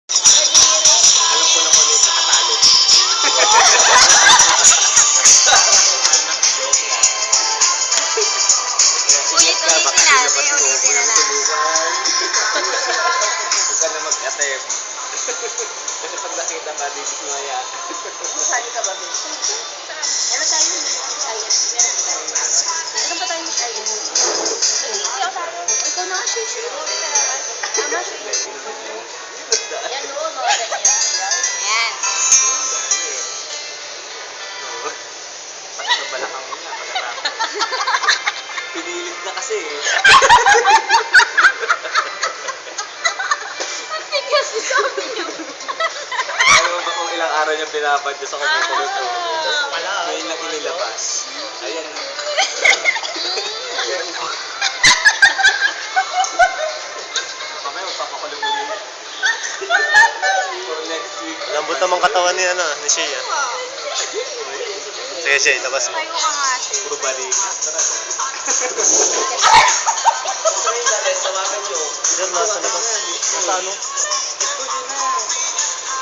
Alam ko na kung ano yung nakatalo. Ulit-ulitin natin. Ulitin na lang. Huwag ka na mag-attempt. Kasi pag nakita ka, di dismaya. Masali ka ba, Ben? Ano tayo? Ano ba tayo? Ikaw na, Shishi. Tama, Shishi. Yan, no, no, Ayan. Sakit ang balakang mo niya. Pinilit na kasi eh. Kasi sabi niyo. Alam mo ba kung ilang araw niyang binabad niya sa kumukulot ko? Ngayon lang inilabas. Ayan. Mamaya magpapakulong ulit. For next week. Lambot naman katawan ni Shea. Sige, Shea, labas mo. Tayo ka nga, Shishi. Puro balikat. Tara. Tawagan niyo. Diyan, nasa labas. Nasa ano?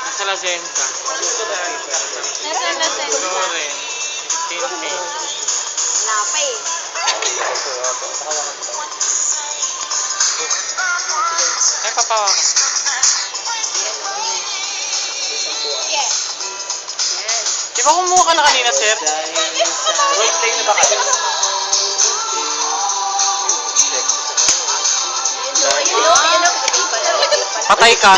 Nasa Lazenza. Nasa nasan? Ito rin. 15K. Wala pa eh. Ay, papawa ka. Yes. Yan. Di ba kumuha ka na kanina, sir? Roleplay na ba kayo? Patay ka.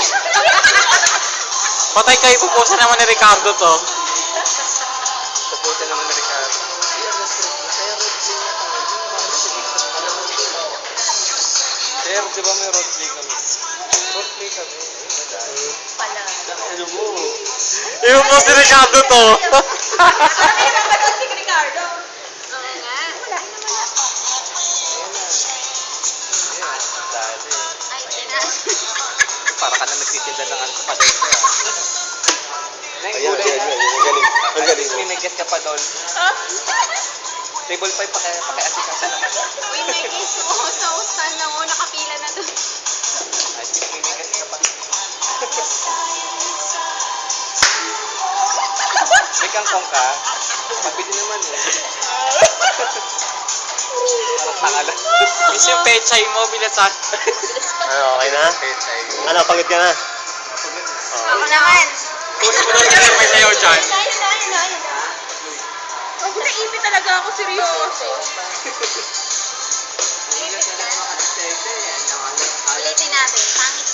Patay ka, ipupusa naman ni Ricardo to. Tapusin naman na Ricardo. Sir, di ba may roleplay kami? Roleplay kami. Pala. Ano mo? Ipupusa si Ricardo to. Meron ba doon si Ricardo? Oo nga. Wala. Ayan, dali. Ay, ina. Para ka na nagtitinda ng ano sa padol ko. Ayan, galing. Ang galing. May medyas ka pa doon. Table 5 pakiasikaso naman. Uy, may gusto ko sa hostan na mo. Nakapila na doon. Ay, may medyas ka pa. May kangkong ka? Mabili naman eh. Parang pangalan. Miss yung pechay mo, bilasan. Ano, okay na? Ano, pagod ka na? Ako naman. Push mo na siya, may sayo dyan. Ayun na. Huwag naipit talaga ako, seryoso. Ulitin natin. Pangit